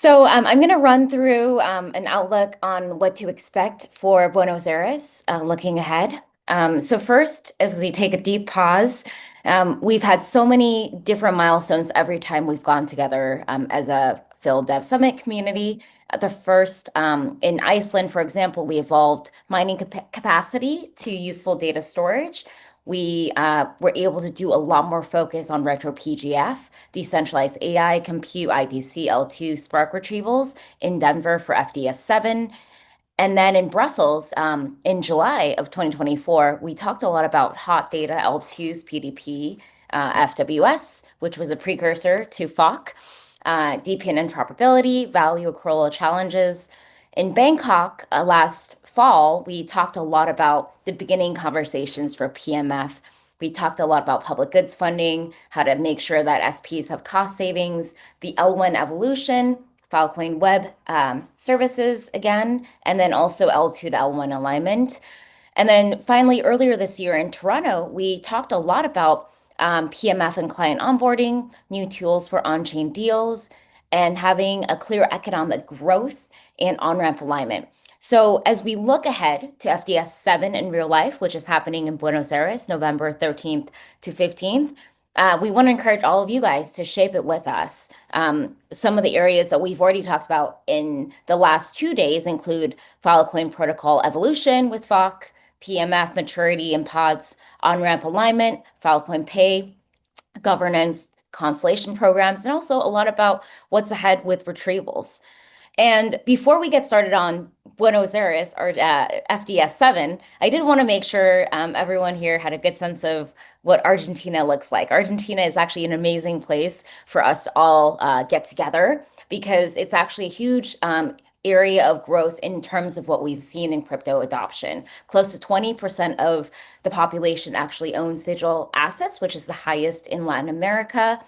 I'm going to run through an outlook on what to expect for Buenos Aires looking ahead. First, as we take a deep pause, we've had so many different milestones every time we've gone together as a FIL Dev Summit community. The first, in Iceland, for example, we evolved mining capacity to useful data storage. We were able to do a lot more focus on retro PGF, decentralized AI, compute, IPC, L2, Spark retrievals in Denver for FDS-7. And then in Brussels, in July of 2024, we talked a lot about hot data L2's PDP, FWS, which was a precursor to FOC, DP and interoperability, value accrual challenges. In Bangkok last fall, we talked a lot about the beginning conversations for PMF. We talked a lot about public goods funding, how to make sure that SPs have cost savings, the L1 evolution, Filecoin web services again, and then also L2 to L1 alignment. And then finally, earlier this year in Toronto, we talked a lot about PMF and client onboarding, new tools for on-chain deals, and having a clear economic growth and on-ramp alignment. So as we look ahead to FDS-7 in real life, which is happening in Buenos Aires, November 13th to 15th, we want to encourage all of you guys to shape it with us. Some of the areas that we've already talked about in the last 2 days include Filecoin protocol evolution with FOC, PMF maturity and pods, on-ramp alignment, Filecoin Pay, governance, constellation programs, and also a lot about what's ahead with retrievals. And before we get started on Buenos Aires or FDS-7, I did want to make sure everyone here had a good sense of what Argentina looks like. Argentina is actually an amazing place for us to all get together because it's actually a huge area of growth in terms of what we've seen in crypto adoption. Close to 20% of the population actually owns digital assets, which is the highest in Latin America.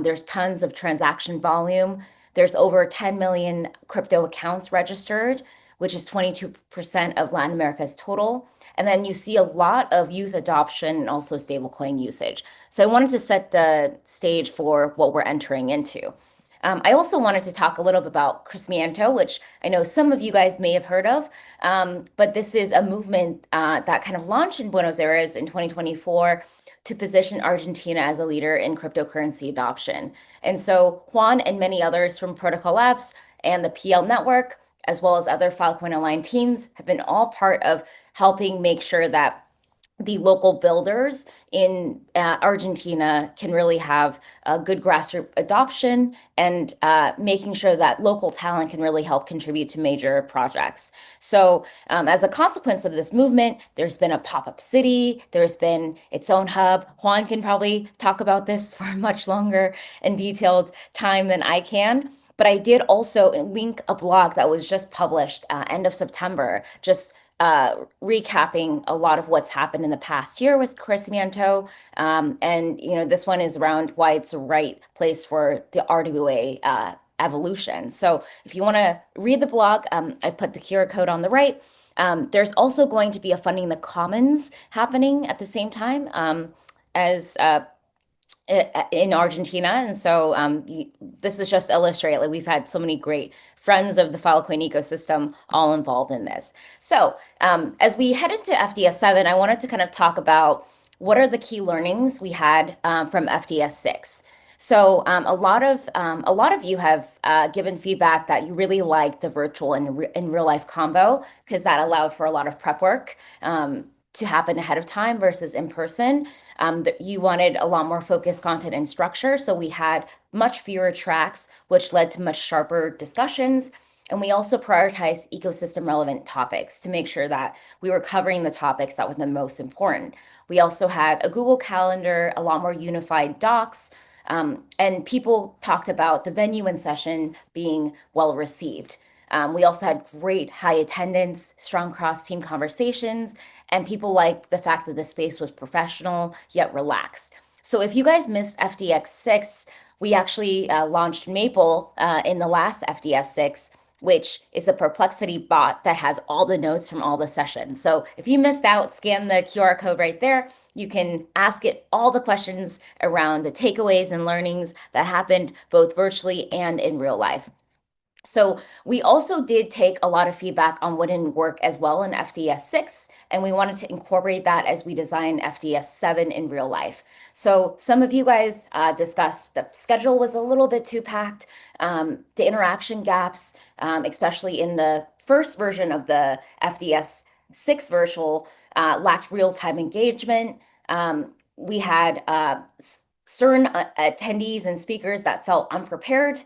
There's tons of transaction volume. There's over 10 million crypto accounts registered, which is 22% of Latin America's total. And then you see a lot of youth adoption and also stablecoin usage. So I wanted to set the stage for what we're entering into. I also wanted to talk a little bit about Crecimiento, which I know some of you guys may have heard of, but this is a movement that kind of launched in Buenos Aires in 2024 to position Argentina as a leader in cryptocurrency adoption. And so Juan and many others from Protocol Labs and the PL Network, as well as other Filecoin aligned teams, have been all part of helping make sure that the local builders in Argentina can really have a good grassroots adoption and making sure that local talent can really help contribute to major projects. So as a consequence of this movement, there's been a pop-up city, there's been its own hub. Juan can probably talk about this for a much longer and detailed time than I can. But I did also link a blog that was just published end of September, just recapping a lot of what's happened in the past year with Crecimiento. And, this one is around why it's the right place for the RWA evolution. So if you want to read the blog, I've put the QR code on the right. There's also going to be a Funding the Commons happening at the same time as in Argentina. And so this is just illustrate, like we've had so many great friends of the Filecoin ecosystem all involved in this. So as we head into FDS-7, I wanted to kind of talk about what are the key learnings we had from FDS-6. So a lot of you have given feedback that you really liked the virtual and in real life combo because that allowed for a lot of prep work to happen ahead of time versus in person. You wanted a lot more focused content and structure. So we had much fewer tracks, which led to much sharper discussions. And we also prioritized ecosystem relevant topics to make sure that we were covering the topics that were the most important. We also had a Google Calendar, a lot more unified docs, and people talked about the venue and session being well received. We also had great high attendance, strong cross-team conversations, and people liked the fact that the space was professional yet relaxed. So if you guys missed FDX6, we actually launched Maple in the last FDS6, which is a Perplexity bot that has all the notes from all the sessions. So if you missed out, scan the QR code right there. You can ask it all the questions around the takeaways and learnings that happened both virtually and in real life. So we also did take a lot of feedback on what didn't work as well in FDS-6, and we wanted to incorporate that as we design FDS-7 in real life. So some of you guys discussed the schedule was a little bit too packed, the interaction gaps, especially in the first version of the FDS-6 virtual, lacked real-time engagement. We had certain attendees and speakers that felt unprepared.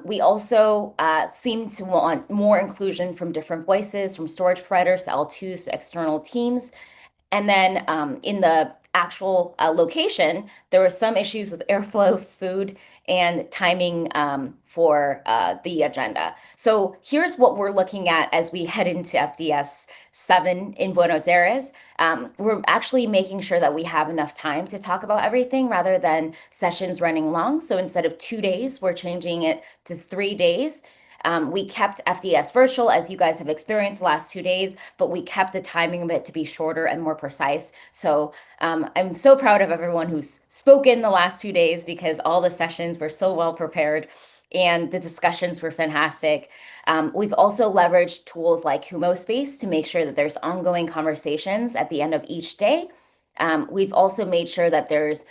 We also seem to want more inclusion from different voices, from storage providers to L2s to external teams. And then in the actual location, there were some issues with airflow, food, and timing for the agenda. So here's what we're looking at as we head into FDS-7 in Buenos Aires. We're actually making sure that we have enough time to talk about everything rather than sessions running long. So instead of 2 days, we're changing it to 3 days. We kept FDS virtual, as you guys have experienced the last 2 days, but we kept the timing of it to be shorter and more precise. So I'm so proud of everyone who's spoken the last 2 days because all the sessions were so well prepared and the discussions were fantastic. We've also leveraged tools like Humo Space to make sure that there's ongoing conversations at the end of each day. We've also made sure that there's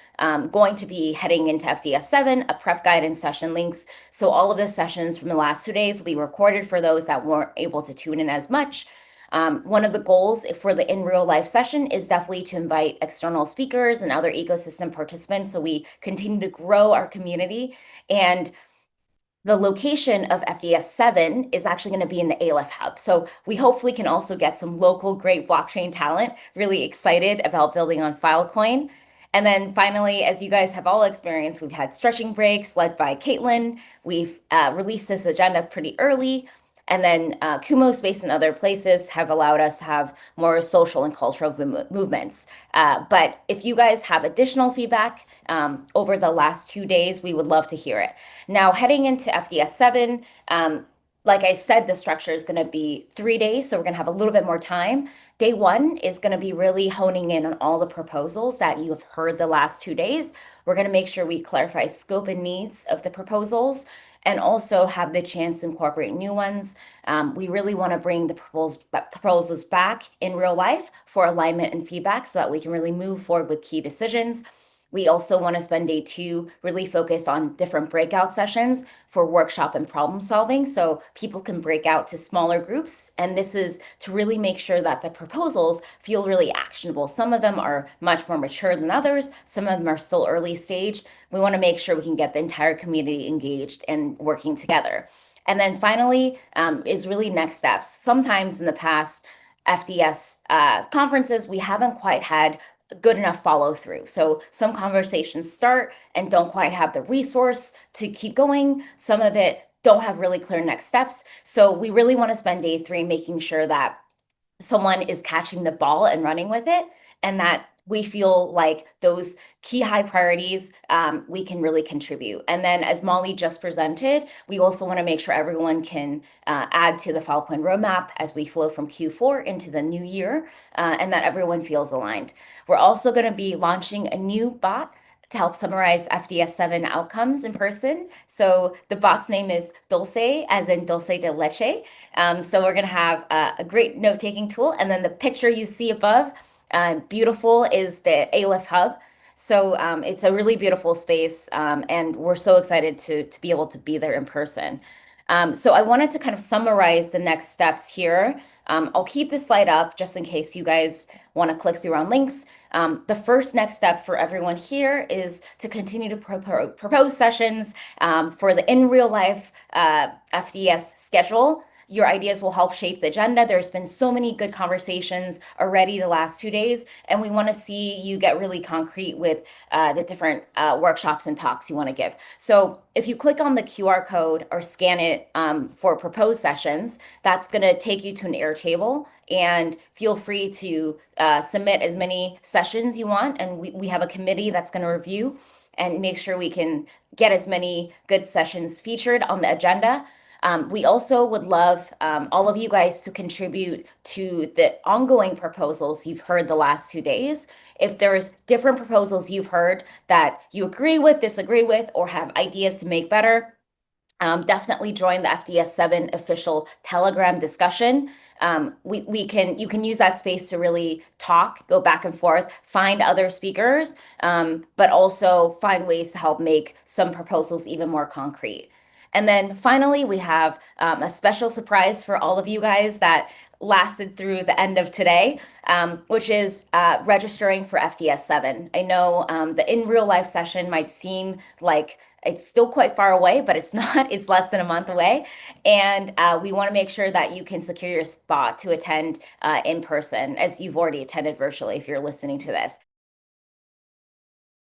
going to be heading into FDS-7, a prep guide and session links. So all of the sessions from the last 2 days will be recorded for those that weren't able to tune in as much. One of the goals for the in real life session is definitely to invite external speakers and other ecosystem participants so we continue to grow our community. And the location of FDS-7 is actually going to be in the Aleph Hub. So we hopefully can also get some local great blockchain talent really excited about building on Filecoin. And then finally, as you guys have all experienced, we've had stretching breaks led by Caitlin. We've released this agenda pretty early. And then Kumo Space and other places have allowed us to have more social and cultural movements. But if you guys have additional feedback over the last 2 days, we would love to hear it. Now, heading into FDS-7, like I said, the structure is going to be 3 days, so we're going to have a little bit more time. Day one is going to be really honing in on all the proposals that you have heard the last 2 days. We're going to make sure we clarify scope and needs of the proposals and also have the chance to incorporate new ones. We really want to bring the proposals back in real life for alignment and feedback so that we can really move forward with key decisions. We also want to spend day two really focus on different breakout sessions for workshop and problem solving so people can break out to smaller groups. And this is to really make sure that the proposals feel really actionable. Some of them are much more mature than others. Some of them are still early stage. We want to make sure we can get the entire community engaged and working together. And then finally is really next steps. Sometimes in the past, FDS conferences, we haven't quite had good enough follow through. So some conversations start and don't quite have the resource to keep going. Some of it don't have really clear next steps. So we really want to spend day three making sure that someone is catching the ball and running with it, and that we feel like those key high priorities we can really contribute. And then as Molly just presented, we also want to make sure everyone can add to the Filecoin roadmap as we flow from Q4 into the new year and that everyone feels aligned. We're also going to be launching a new bot to help summarize FDS-7 outcomes in person. So the bot's name is Dulce, as in dulce de leche. So we're going to have a great note-taking tool. And then the picture you see above, beautiful, is the Aleph Hub. So it's a really beautiful space, and we're so excited to be able to be there in person. So I wanted to kind of summarize the next steps here. I'll keep this slide up just in case you guys want to click through on links. The first next step for everyone here is to continue to propose sessions for the in real life FDS schedule. Your ideas will help shape the agenda. There's been so many good conversations already the last 2 days, and we want to see you get really concrete with the different workshops and talks you want to give. So if you click on the QR code or scan it for proposed sessions, that's going to take you to an Airtable, and feel free to submit as many sessions you want, and we have a committee that's going to review and make sure we can get as many good sessions featured on the agenda. We also would love all of you guys to contribute to the ongoing proposals you've heard the last 2 days. If there's different proposals you've heard that you agree with, disagree with, or have ideas to make better, Definitely join the FDS-7 official Telegram discussion. You can use that space to really talk, go back and forth, find other speakers, but also find ways to help make some proposals even more concrete. And then finally, we have a special surprise for all of you guys that lasted through the end of today, which is registering for FDS-7. I know the in real life session might seem like it's still quite far away, but it's not. It's less than a month away. And we want to make sure that you can secure your spot to attend in person, as you've already attended virtually if you're listening to this.